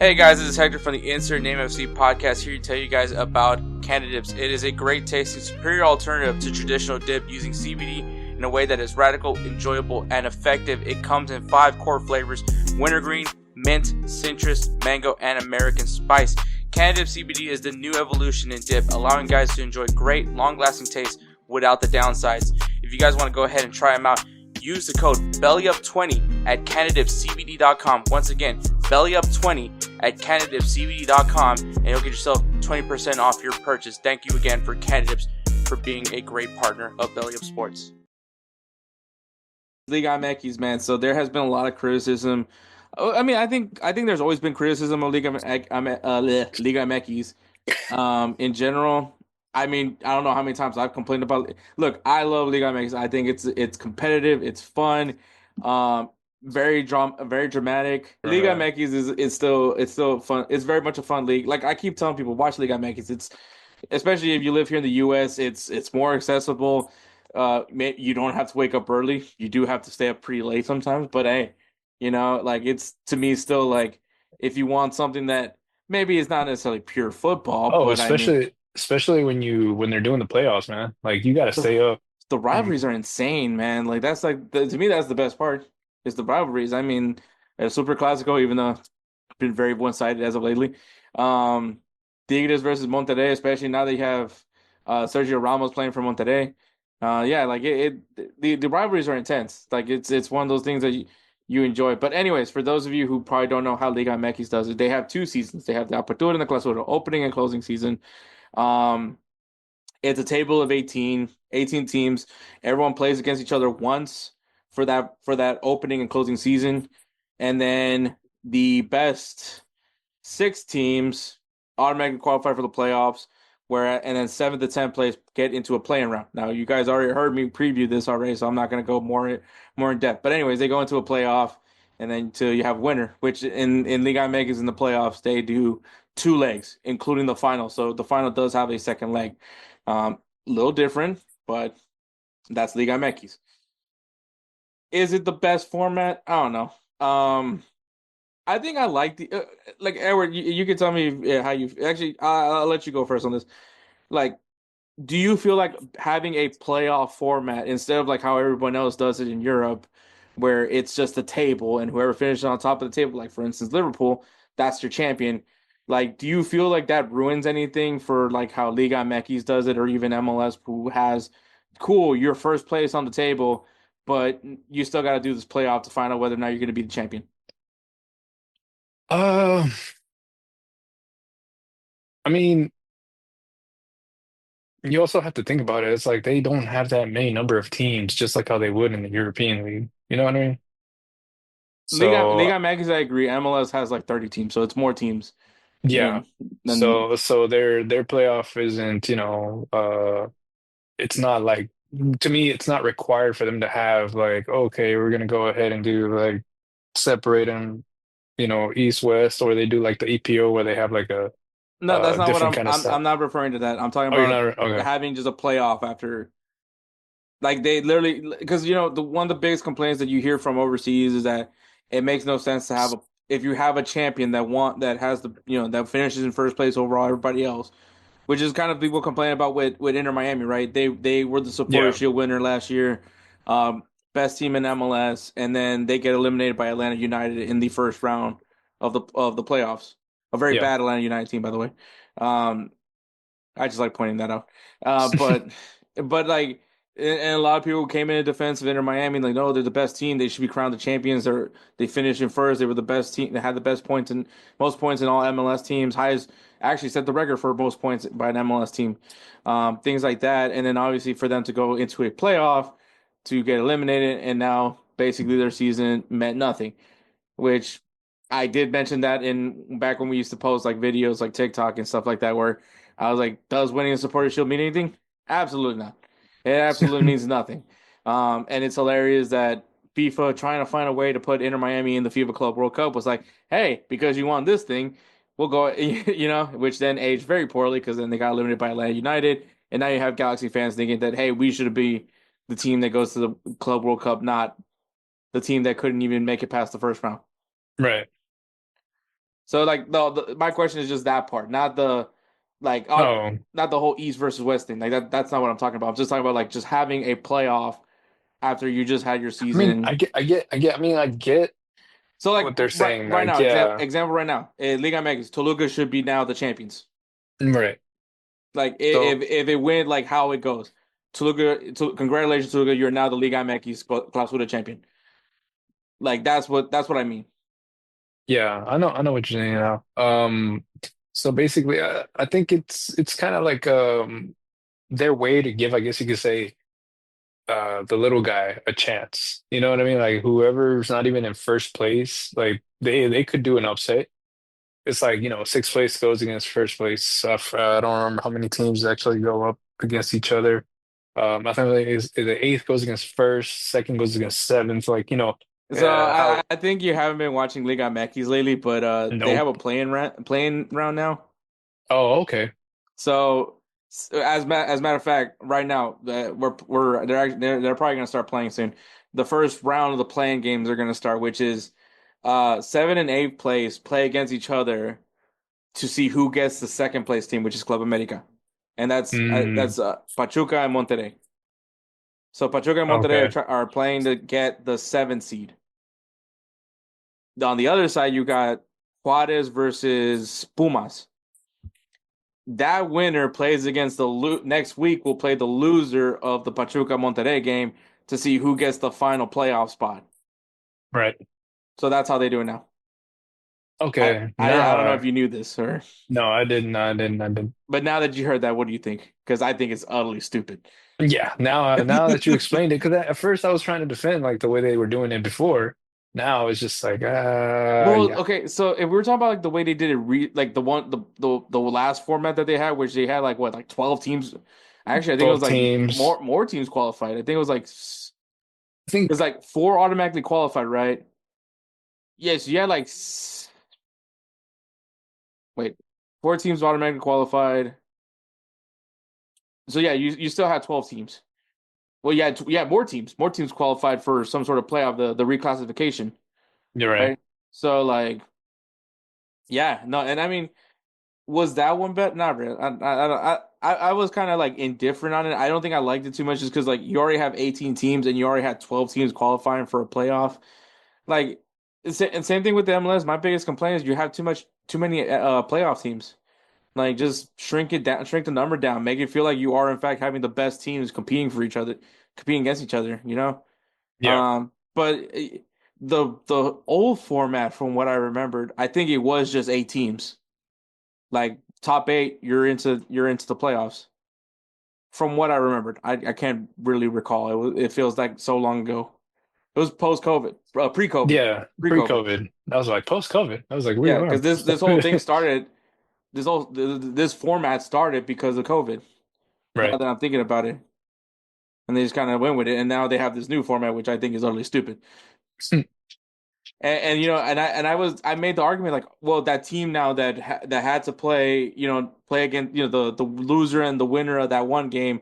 Hey guys, this is Hector from the Insert Name FC podcast here to tell you guys about Canadips. It is a great tasting, superior alternative to traditional dip using CBD in a way that is radical, enjoyable, and effective. It comes in 5 core flavors: wintergreen, mint, citrus, mango, and American spice. Canadips CBD is the new evolution in dip, allowing guys to enjoy great, long-lasting taste without the downsides. If you guys want to go ahead and try them out, use the code BELLYUP20 at CanadipsCBD.com. Once again, BELLYUP20 at CanadipsCBD.com, and you'll get yourself 20% off your purchase. Thank you again for Canadips for being a great partner of Belly Up Sports. Liga MX, man. So there has been a lot of criticism. I mean, I think there's always been criticism of Liga MX. In general, I mean, I don't know how many times I've complained about it. Look, I love Liga MX. I think it's competitive, it's fun, very dramatic. Liga Right. MX is still fun. It's very much a fun league. Like I keep telling people, watch Liga MX. It's especially if you live here in the US, it's more accessible. You don't have to wake up early. You do have to stay up pretty late sometimes, but hey, like it's to me still like if you want something that maybe it's not necessarily pure football, Oh, but I mean especially when they're doing the playoffs, man. Like you got to the stay up. the And rivalries are insane, man. Like that's like to me that's the best part is the rivalries. I mean, Super Classico, even though it's been very one-sided as of lately. Um, Tigres versus Monterrey, especially now they have Sergio Ramos playing for Monterrey. Yeah, like the rivalries are intense. Like it's one of those things that you enjoy. But anyways, for those of you who probably don't know how Liga MX does it, they have 2 seasons. They have the Apertura and the Clausura, opening and closing season. Um, it's a table of 18 teams. Everyone plays against each other once for that opening and closing season. And then the best 6 teams automatically qualify for the playoffs, where and then 7 to 10 plays get into a playing round. Now you guys already heard me preview this already, so I'm not going to go more in depth. But anyways, they go into a playoff, and then till you have winner, which in Liga MX in the playoffs they do 2 legs, including the final. So the final does have a second leg. A little different, but that's Liga MX. Is it the best format? I don't know. I think I like the like Edward. You can tell me how you actually. I'll let you go first on this. Like, do you feel like having a playoff format instead of like how everyone else does it in Europe, where it's just a table and whoever finishes on top of the table, like for instance Liverpool, that's your champion. Like, do you feel like that ruins anything for like how Liga MX does it, or even MLS, who has cool, you're first place on the table, but you still got to do this playoff to find out whether or not you're going to be the champion. uh, I mean, you also have to think about it. It's like they don't have that many number of teams, just like how they would in the European League. You know what I mean? Liga So MX, I agree. MLS has like 30 teams, so it's more teams yeah. than than So their playoff isn't, it's not like to me, it's not required for them to have like, okay, we're gonna go ahead and do like separate them, east west, or they do like the EPO where they have like a No, that's not what different kind of stuff. I'm not referring to that. I'm talking Oh, you're about not okay. having just a playoff after like they literally because the one of the biggest complaints that you hear from overseas is that it makes no sense to have a if you have a champion that has the that finishes in first place over all everybody else, which is kind of people complain about with Inter Miami, right? They were the Supporter Yeah, Shield winner last year, best team in MLS, and then they get eliminated by Atlanta United in the first round of the playoffs. A very yeah. bad Atlanta United team, by the way. Um, I just like pointing that out. But like, and a lot of people came in defense of Inter Miami, like, no, they're the best team. They should be crowned the champions. They finished in first. They were the best team. They had the best points and most points in all MLS teams. Highest actually set the record for most points by an MLS team. Things like that, and then obviously for them to go into a playoff to get eliminated, and now basically their season meant nothing. Which I did mention that in back when we used to post like videos like TikTok and stuff like that, where I was like, does winning a supporter shield mean anything? Absolutely not. It absolutely means nothing. And it's hilarious that FIFA trying to find a way to put Inter Miami in the FIFA Club World Cup was like, hey, because you won this thing, we'll go, which then aged very poorly because then they got eliminated by Atlanta United. And now you have Galaxy fans thinking that, hey, we should be the team that goes to the Club World Cup, not the team that couldn't even make it past the first round. Right. So like my question is just that part, not the like Oh, not the whole East versus West thing. Like that's not what I'm talking about. I'm just talking about like just having a playoff after you just had your I mean, season. I mean, I get So like what they're saying. right Like, now, yeah, example right now, Liga MX, Toluca should be now the champions. right. Like So if it win like how it goes, congratulations Toluca, you're now the Liga MX Clausura champion. Like that's what I mean. yeah, I know what you're saying now. So basically, I think it's kind of like their way to give, I guess you could say, the little guy a chance. You know what I mean? Like whoever's not even in first place, like they could do an upset. It's like, sixth place goes against first place. I don't remember how many teams actually go up against each other. I think like the eighth goes against first, second goes against seventh. Like, So how I think you haven't been watching Liga MX lately, but they have nope. a playing round now. Oh, okay. So as a matter of fact, right now we're they're probably gonna start playing soon. The first round of the playing games are gonna start, which is seven and eighth place play against each other to see who gets the second place team, which is Club America, and Mm, that's Pachuca and Monterrey. So Pachuca and Monterrey okay. are playing to get the seventh seed. On the other side, you got Juarez versus Pumas. That winner plays against next week. Will play the loser of the Pachuca Monterrey game to see who gets the final playoff spot. Right. So that's how they do it now. Okay. I don't know Now, if you knew this or, no, I didn't. I didn't. I didn't. but now that you heard that, what do you think? Because I think it's utterly stupid. Yeah. Now that you explained it, because at first I was trying to defend like the way they were doing it before. Now it's just like, Well, yeah, okay, so if we're talking about like the way they did it, like the last format that they had, which they had like what, like 12 teams. Actually, I think it was 12 like teams. more teams qualified. I think it was like I think, there's like four automatically qualified, right? Yes, you had like wait, four teams automatically qualified. So yeah, you still had 12 teams. Well, yeah, more teams qualified for some sort of playoff, the reclassification, you're right. right? So like, yeah, no, and I mean. Was that one bet? Not really. I was kind of like indifferent on it. I don't think I liked it too much just because like you already have 18 teams and you already had 12 teams qualifying for a playoff. Like, and same thing with the MLS. My biggest complaint is you have too many playoff teams. Like, just shrink it down, shrink the number down, make it feel like you are in fact having the best teams competing for each other, competing against each other. You know. Yeah. But the old format, from what I remembered, I think it was just eight teams. Like top eight, you're into the playoffs. From what I remembered, I can't really recall. It feels like so long ago. It was post COVID, Yeah. pre COVID. Pre-COVID. I was like, post-COVID. I was like, wait, Yeah, because wow. this whole thing started. This format started because of COVID. Now Right. that I'm thinking about it, and they just kind of went with it, and now they have this new format, which I think is utterly stupid. And you know, I made the argument like, well, that team now that had to play, play against, the loser and the winner of that one game.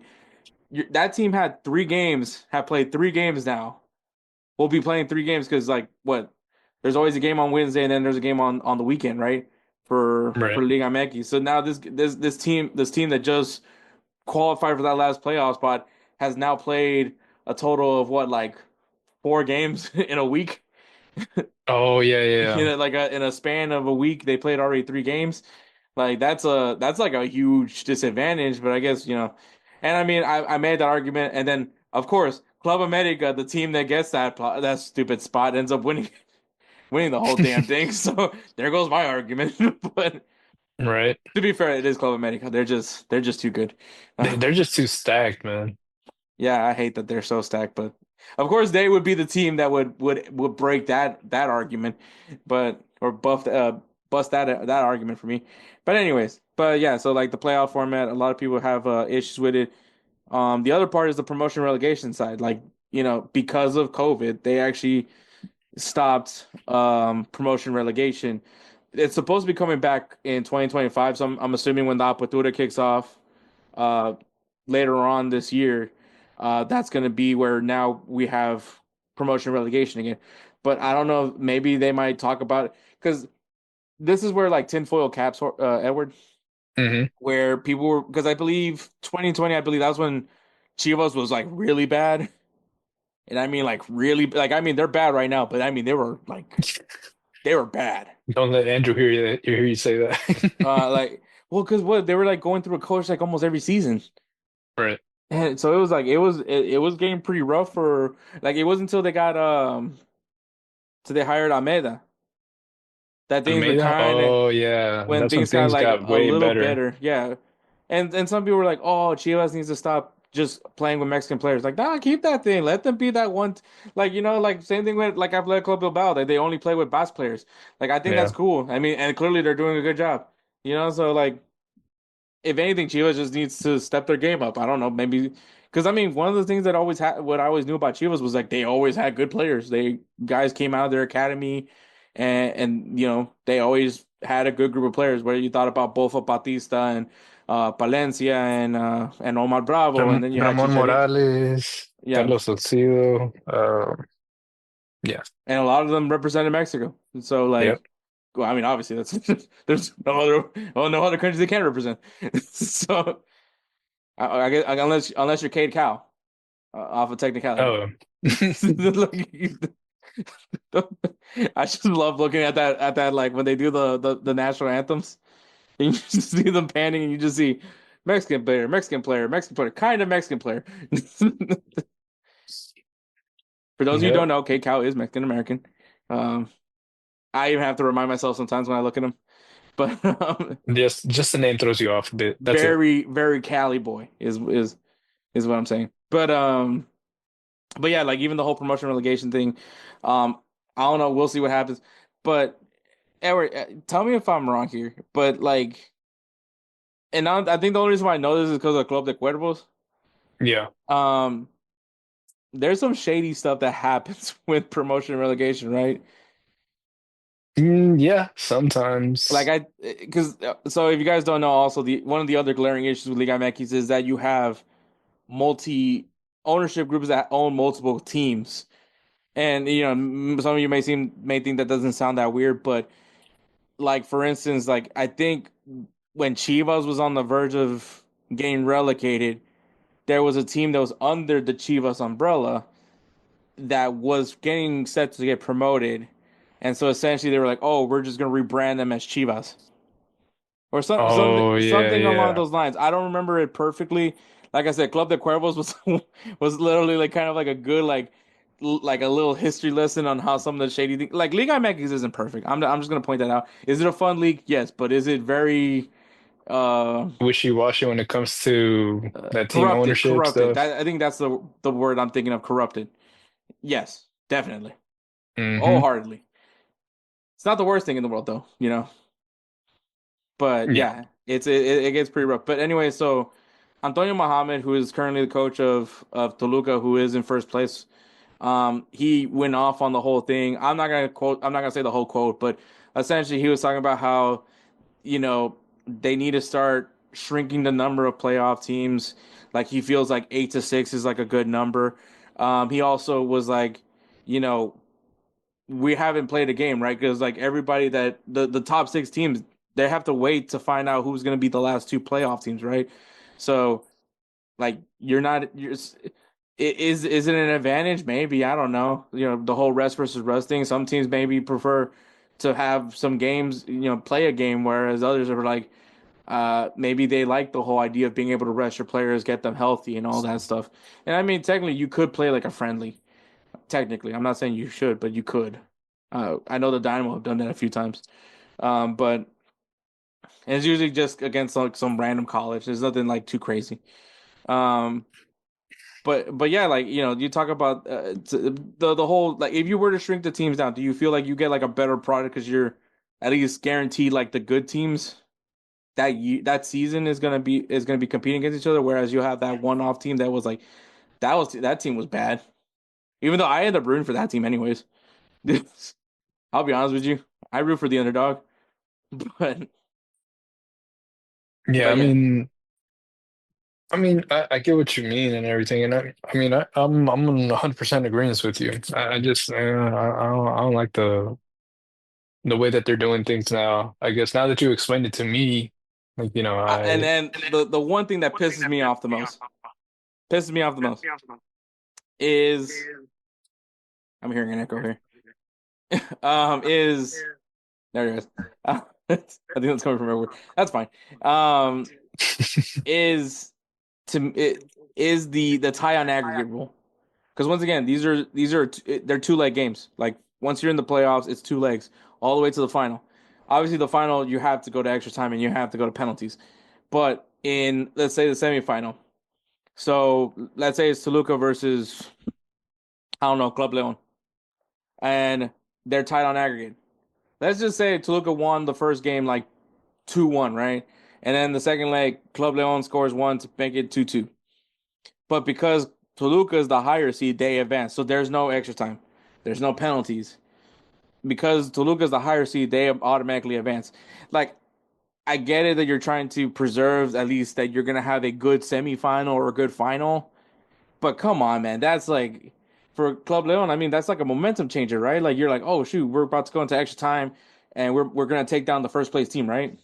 That team had three games, have played three games now. We'll be playing three games because like what? There's always a game on Wednesday and then there's a game on the weekend, right? For Right. Liga MX. So now this team that just qualified for that last playoff spot has now played a total of what, like four games in a week. Oh, yeah, yeah. Like in a span of a week, they played already three games. Like that's like a huge disadvantage, but I guess, and I mean I made that argument and then of course Club America, the team that gets that stupid spot ends up winning the whole damn thing. So there goes my argument. But Right. to be fair, it is Club America. They're just too good. They're just too stacked, man. Yeah, I hate that they're so stacked, but of course they would be the team that would break that argument, but or bust that argument for me. But anyways, but yeah, so like the playoff format, a lot of people have issues with it. The other part is the promotion relegation side. Like, because of COVID, they actually stopped promotion relegation. It's supposed to be coming back in 2025, so I'm assuming when the Apertura kicks off uh, later on this year, that's going to be where now we have promotion relegation again. But I don't know, maybe they might talk about it because this is where like tinfoil caps, Edward, Hmm. where people were because I believe 2020, I believe that was when Chivas was like really bad, and I mean like really like I mean they're bad right now, but I mean they were bad. Don't let Andrew hear you say that. Like well, because what they were like going through a coach like almost every season. Right. And so it was like it was getting pretty rough for like it wasn't until they got so they hired Almeida that things were Almeida? kind of Oh yeah. when That's when things got things like got a way little better. better, yeah. And some people were like, "Oh, Chivas needs to stop just playing with Mexican players." Like, nah, keep that thing. Let them be that one. Like you know, like same thing with like Athletic Club Bilbao. That they only play with Basque players. Like I think that's Yeah. cool. I mean, and clearly they're doing a good job. You know, so like if anything, Chivas just needs to step their game up. I don't know, maybe because I mean, one of the things that always had what I always knew about Chivas was like they always had good players. They guys came out of their academy, and you know they always had a good group of players. Where you thought about Bofa Batista and Palencia and Omar Bravo, and then you had Ramon Chicharito. Morales, Yeah, Carlos Salcido. Yeah. and a lot of them represented Mexico. So Yep. like, well, I mean, obviously that's there's no other no other countries they can represent. So I guess unless you're Cade Cow. Off of technicality. Oh. Like, I just love looking at that like when they do the national anthems and you just see them panning and you just see Mexican player, Mexican player, Mexican player, kind of Mexican player. For those of you who don't Yep. know, K Cow is Mexican American. Um, I even have to remind myself sometimes when I look at him, but Just the name throws you off a bit. That's it. very Cali boy is what I'm saying. But yeah, like even the whole promotion relegation thing, I don't know. We'll see what happens. But Edward, tell me if I'm wrong here. But like, and I think the only reason why I know this is because of Club de Cuervos. Yeah. Um, there's some shady stuff that happens with promotion and relegation, right? Yeah, Like sometimes. because so if you guys don't know, also the one of the other glaring issues with Liga MX is that you have multi ownership groups that own multiple teams. And you know, some of you may think that doesn't sound that weird, but like for instance, like I think when Chivas was on the verge of getting relegated, there was a team that was under the Chivas umbrella that was getting set to get promoted. And so essentially they were like, "Oh, we're just gonna rebrand them as Chivas." Or Oh yeah, something along yeah. those lines. I don't remember it perfectly. Like I said, Club de Cuervos was was literally like kind of like a good like a little history lesson on how some of the shady things like Liga MX isn't perfect. I'm just gonna point that out. Is it a fun league? Yes, but is it very uh Wishy-washy when it comes to that team ownership corrupted? stuff. That I think that's the word I'm thinking of. Corrupted. Yes, definitely, Hmm. wholeheartedly. It's not the worst thing in the world though, you know. But Yeah. yeah, it gets pretty rough. But anyway, so Antonio Mohamed, who is currently the coach of Toluca, who is in first place, he went off on the whole thing. I'm not gonna say the whole quote, but essentially he was talking about how, you know, they need to start shrinking the number of playoff teams. Like he feels like 8 to 6 is like a good number. He also was like, you know, we haven't played a game, right? Because like everybody that the top six teams, they have to wait to find out who's going to be the last two playoff teams, right? So like is it an advantage? Maybe I don't know. You know, the whole rest versus rust thing. Some teams maybe prefer to have some games, you know, play a game, whereas others are like, maybe they like the whole idea of being able to rest your players, get them healthy, and all that stuff. And I mean, technically, you could play like a friendly. Technically, I'm not saying you should, but you could. I know the Dynamo have done that a few times, but it's usually just against like some random college. There's nothing like too crazy. Um, but yeah, like you know, you talk about the whole like if you were to shrink the teams down, do you feel like you get like a better product because you're at least guaranteed like the good teams that season is gonna be competing against each other, whereas you have that one off team that was like that team was bad. Even though I ended up rooting for that team anyways. I'll be honest with you. I root for the underdog, but Yeah, but yeah, I get what you mean and everything, and I'm in 100% agreement with you. I just I don't like the way that they're doing things now. I guess now that you explained it to me, like, And I then the one thing that pisses me off the most is I'm hearing an echo here. Is there it is. I think that's coming from everywhere. That's fine. Um, is to it is the tie on aggregate rule. Because once again, they're 2 leg games. Like once you're in the playoffs, it's 2 legs all the way to the final. Obviously, the final you have to go to extra time and you have to go to penalties. But in let's say the semifinal, so let's say it's Toluca versus I don't know Club Leon, and they're tied on aggregate. Let's just say Toluca won the first game like 2-1, right? And then the second leg, Club Leon scores one to make it 2-2. But because Toluca is the higher seed, they advance. So there's no extra time. There's no penalties. Because Toluca is the higher seed, they automatically advance. Like, I get it that you're trying to preserve at least that you're gonna have a good semifinal or a good final. But come on, man. That's like for Club Leon, I mean, that's like a momentum changer, right? Like you're like, oh shoot, we're about to go into extra time and we're gonna take down the first place team, right?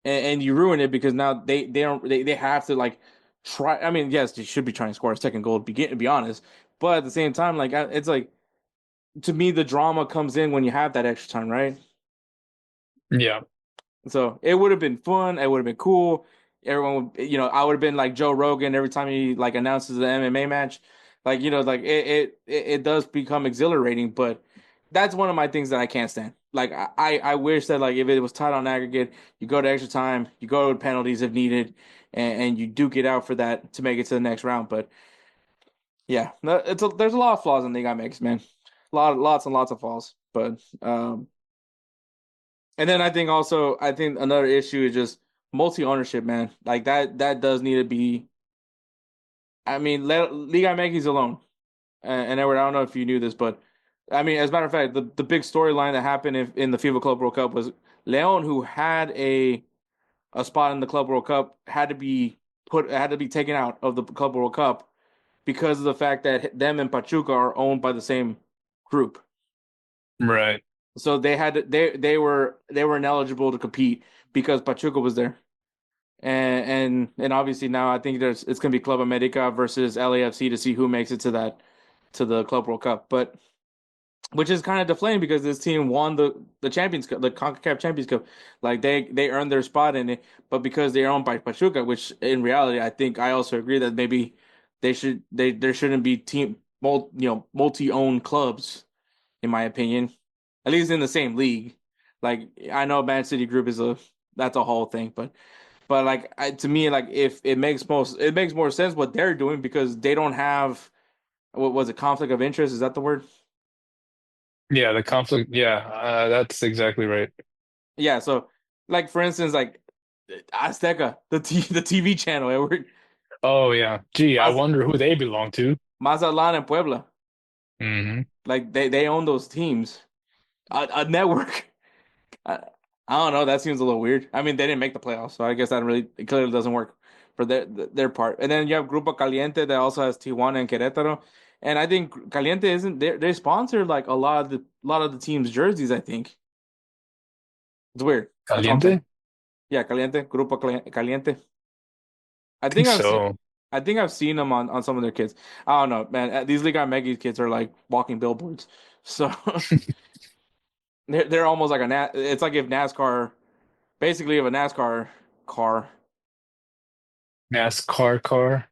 And you ruin it because now they don't they have to like try. I mean, yes, they should be trying to score a second goal. To be honest, but at the same time, like it's like to me the drama comes in when you have that extra time, right? yeah. So it would have been fun. It would have been cool. Everyone would, I would have been like Joe Rogan every time he like announces the MMA match. Like, like it does become exhilarating, but that's one of my things that I can't stand. Like I wish that like if it was tied on aggregate, you go to extra time, you go to penalties if needed, and you duke it out for that to make it to the next round. But yeah, no, there's a lot of flaws in Liga MX, man. Lots and lots of flaws. But and then I think another issue is just multi ownership, man. Like that does need to be. I mean, let Liga MX alone. And Edward, I don't know if you knew this, but I mean, as a matter of fact, the big storyline that happened in the FIFA Club World Cup was Leon, who had a spot in the Club World Cup, had to be taken out of the Club World Cup because of the fact that them and Pachuca are owned by the same group. Right. So they were ineligible to compete because Pachuca was there. And obviously now I think it's gonna be Club America versus LAFC to see who makes it to the Club World Cup. But which is kind of deflating because this team won the Champions Cup, the CONCACAF Champions Cup. Like they earned their spot in it, but because they're owned by Pachuca, which in reality I think I also agree that maybe there shouldn't be multi-owned clubs in my opinion, at least in the same league. Like I know Man City Group that's a whole thing, but like to me, like if it makes more sense what they're doing because they don't have what was it conflict of interest? Is that the word? Yeah, the conflict. Yeah, that's exactly right. Yeah. So like for instance, like Azteca, the TV channel, Edward, Oh yeah. Gee, I Maz, wonder who they belong to. Mazatlan and Puebla, Hmm. like they own those teams. A network. I, I don't know. That seems a little weird. I mean, they didn't make the playoffs, so I guess that really it clearly doesn't work for their part. And then you have Grupo Caliente that also has Tijuana and Querétaro. And I think Caliente isn't they sponsor like a lot of the team's jerseys, I think. It's weird. That's all I'm saying. Caliente? Yeah, Caliente, Caliente. I I think think I've seen so. I think I've seen them on some of their kids. I don't know, man. These Liga MX kids are like walking billboards. So they're almost like it's like if NASCAR basically if a NASCAR car. NASCAR car.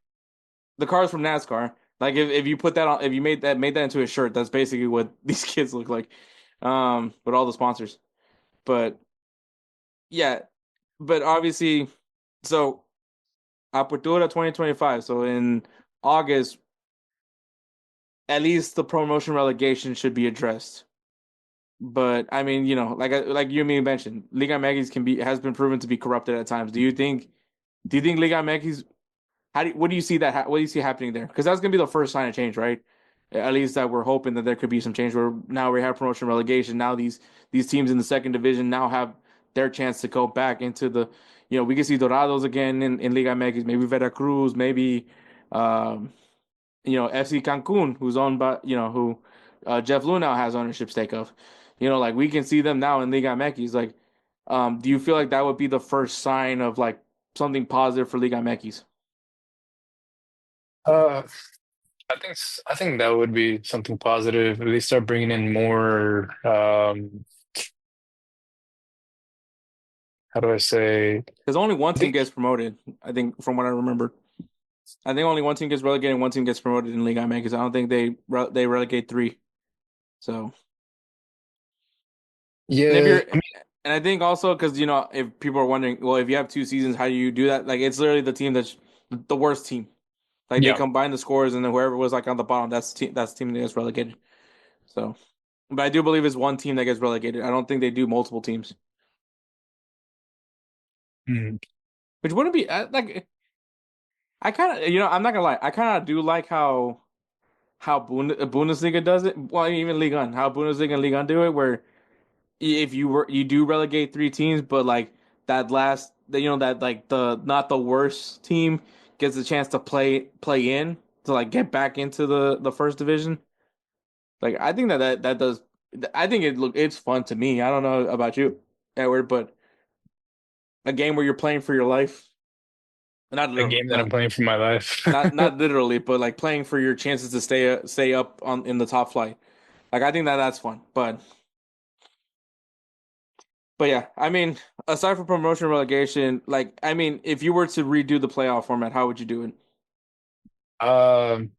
The cars from NASCAR. Like if you put that on if you made that into a shirt, that's basically what these kids look like. With all the sponsors. But yeah, but obviously so Apertura 2025. So in August, at least the promotion relegation should be addressed. But I mean, like you and me mentioned, Liga MX has been proven to be corrupted at times. Do you think Liga MX what do you see what do you see happening there? Because that's gonna be the first sign of change, right? At least that we're hoping that there could be some change. Where now we have promotion relegation. Now these teams in the second division now have their chance to go back into we can see Dorados again in Liga MX. Maybe Veracruz. Maybe FC Cancun, who's owned by who Jeff Lunau has ownership stake of. Like we can see them now in Liga MX. Like, do you feel like that would be the first sign of like something positive for Liga MX? Uh, I think that would be something positive. They start bringing in more. How do I say? Because only one I team think gets promoted, I think, from what I remember. I think only one team gets relegated and one team gets promoted in Liga MX. I don't think they relegate three. So, and if yeah. you're, and I think also because if people are wondering, well, if you have two seasons, how do you do that? Like it's literally the team that's the worst team. Like they Yeah. combine the scores and then whoever was like on the bottom, that's the team that gets relegated. So, but I do believe it's one team that gets relegated. I don't think they do multiple teams, Mm. which wouldn't be like I kind of I'm not gonna lie, I kind of do like how Bundesliga does it. Well, even Liga 1, how Bundesliga and Liga 1 do it, where if you do relegate three teams, but like that last, that like the not the worst team gets a chance to play in to like get back into the first division. Like I think that does. I think it's fun to me. I don't know about you, Edward, but a game where you're playing for your life, not A literally, game that I'm playing for my life. not literally, but like playing for your chances to stay up on in the top flight. Like I think that's fun, but yeah, I mean, aside from promotion and relegation, like I mean, if you were to redo the playoff format, how would you do it? Um,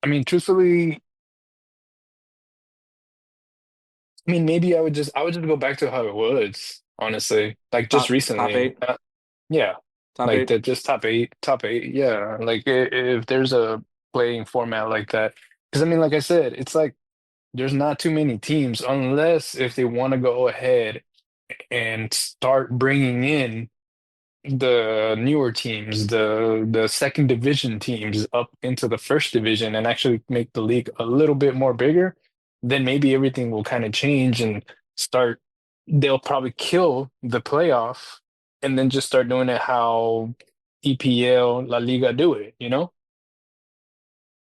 I mean, truthfully, I mean, maybe I would just go back to how it was, honestly. Like just Top recently. eight, Yeah. top Like eight. that, just top eight. Yeah. Like if there's a playing format like that. Because I mean, like I said, it's like there's not too many teams unless if they want to go ahead and start bringing in the newer teams, the second division teams up into the first division and actually make the league a little bit more bigger, then maybe everything will kind of change and start. They'll probably kill the playoff and then just start doing it how EPL, La Liga do it, you know?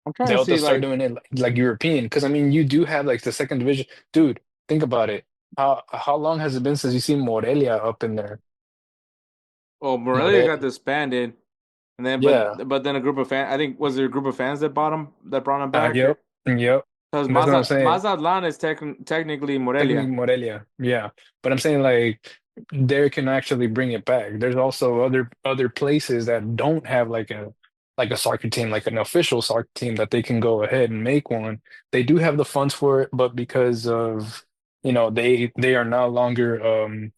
I'm trying to They'll see start like, doing it like European. Because I mean, you do have like the second division. Dude, think about it. How long has it been since you seen Morelia up in there? oh, Morelia More got disbanded, and then yeah. but then a group of fans. I think was there a group of fans that brought him back, Yep, yep. because That's what I'm saying. Mazatlan is technically Technically Morelia. Morelia, yeah. But I'm saying like they can actually bring it back. There's also other places that don't have like a soccer team, like an official soccer team that they can go ahead and make one. They do have the funds for it, but because of they are no longer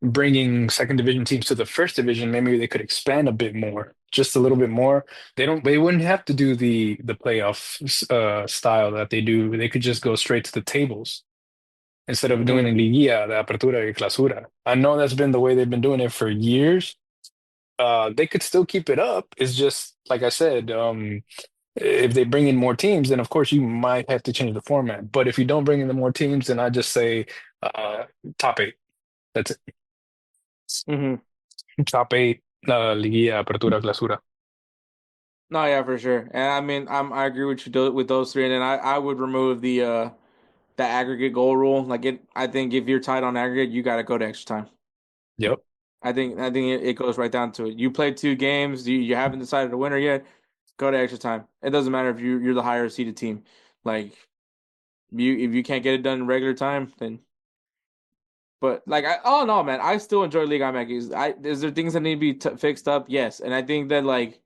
bringing second division teams to the first division, maybe they could expand a bit more, just a little bit more. They wouldn't have to do the playoff style that they do. They could just go straight to the tables instead of doing Hmm. a liguilla, the apertura y clausura. I know that's been the way they've been doing it for years. They could still keep it up. It's just like I said, if they bring in more teams, then of course you might have to change the format. But if you don't bring in the more teams, then I just say uh, top eight. That's it. Hmm. Top eight, liguilla, apertura, clausura. No, yeah, for sure. And I mean, I agree with you with those three, and then I would remove the aggregate goal rule. Like I think if you're tied on aggregate, you got to go to extra time. Yep. I think it goes right down to it. You played two games, you haven't decided a winner yet. Go to extra time. It doesn't matter if you're the higher seeded team. Like if you can't get it done in regular time, then. But like oh no, man, I still enjoy Liga MX. Is there things that need to be fixed up? Yes, and I think that like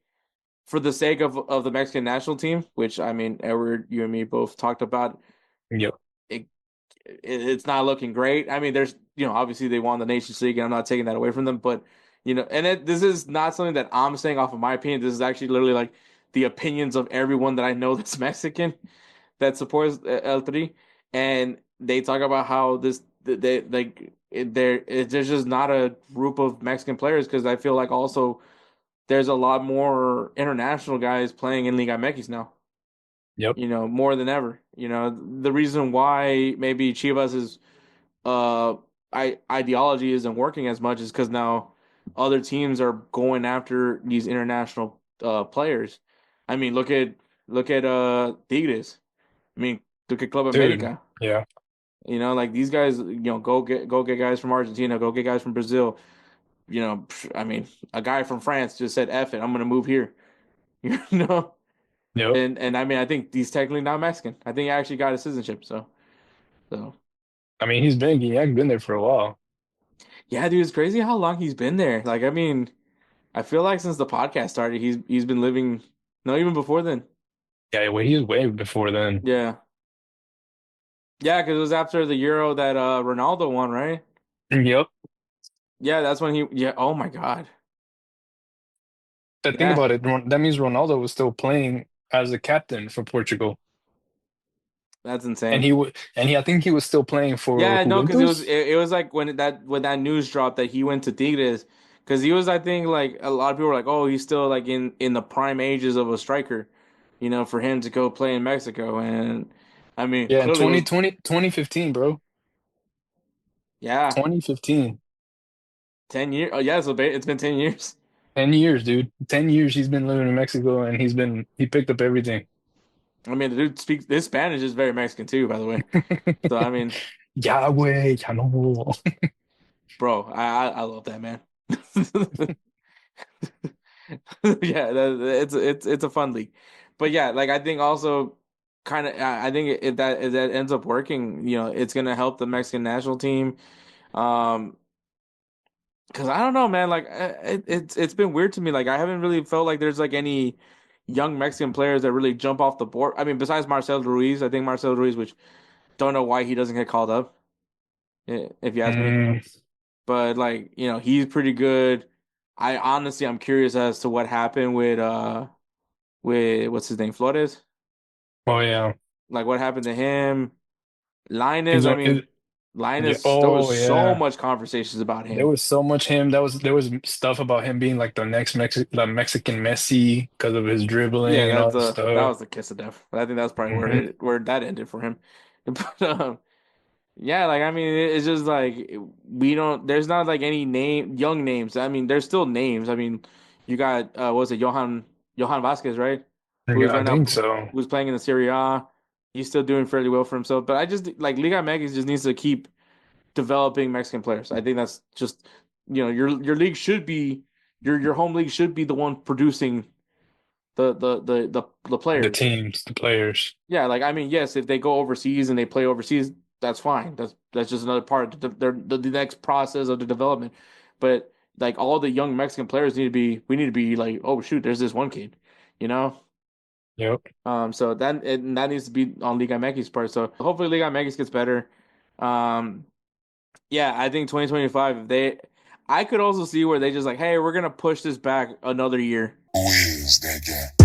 for the sake of the Mexican national team, which I mean, Edward, you and me both talked about, Yep. it, it's not looking great. I mean, there's obviously they won the Nations League, and I'm not taking that away from them, but this is not something that I'm saying off of my opinion. This is actually literally like the opinions of everyone that I know that's Mexican that supports El Tri, and they talk about how they like there's just not a group of Mexican players because I feel like also there's a lot more international guys playing in Liga MX now. Yep. More than ever. The reason why maybe Chivas is uh ideology isn't working as much is because now other teams are going after these international players. I mean, look at Tigres. I mean, look at Club Dude. America. Yeah. Like these guys, go get guys from Argentina, go get guys from Brazil. I mean, a guy from France just said, "F it, I'm gonna move here." You know, Yep. and I mean, I think he's technically not Mexican. I think he actually got his citizenship. So I mean, he has been there for a while. yeah, dude, it's crazy how long he's been there. Like, I mean, I feel like since the podcast started, he's been living. No, even before then. Yeah, well, he was way before then. Yeah, yeah, because it was after the Euro that Ronaldo won, right? Yep. Yeah, that's when he. Yeah. Oh my God. The thing Yeah, about it, that means Ronaldo was still playing as a captain for Portugal, that's and insane. I think he was still playing for Yeah, no, because it was Juventus. it, it was like when that news dropped that he went to Tigres, because he was, I think, like a lot of people were like, oh, he's still like in the prime ages of a striker, for him to go play in Mexico, and I mean, Yeah, in clearly it was. 2015, bro. Yeah, 2015. 10 years. Oh yeah, so it's been 10 years. 10 years, dude. 10 years he's been living in Mexico and he picked up everything. I mean, the dude speaks his Spanish is very Mexican too, by the way. So I mean, Ya, güey, ya no. bro, I love that man. Yeah, it's a fun league, but yeah, like I think also kind of I think if that ends up working, it's gonna help the Mexican national team. Um, because I don't know, man, like it's been weird to me. Like I haven't really felt like there's like any young Mexican players that really jump off the board. I mean, besides Marcel Ruiz, I think Marcel Ruiz, which don't know why he doesn't get called up, if you ask me. Mm, But like, he's pretty good. I'm curious as to what happened with what's his name, Flores. oh yeah. Like what happened to him? He's Linus, I on mean, yeah. There was Oh so yeah. much conversations about There him. was so much him. There was stuff about him being like the Mexican Messi because of his Yeah, dribbling and all that that was the kiss of death. I think that's probably where stuff. where that ended for him. But yeah, like I mean, it's just like we don't. There's not like any young names. I mean, there's still names. I mean, you got what was it, Johan Vasquez, right? Who's Yeah, I right now think so. who's playing in the Serie A. He's still doing fairly well for himself. But I just like Liga MX just needs to keep developing Mexican players. I think that's just your league should be your home league should be the one producing the The players. teams, the players. Yeah, like I mean, yes, if they go overseas and they play overseas, that's fine. That's just another part of the next process of the development. But like all the young Mexican players we need to be like, oh shoot, there's this one kid, you know. Yep. So that needs to be on Liga MX part. So hopefully Liga MX gets better. Um, yeah, I think 2025. I could also see where they just like, hey, we're gonna push this back another year. Who is that guy?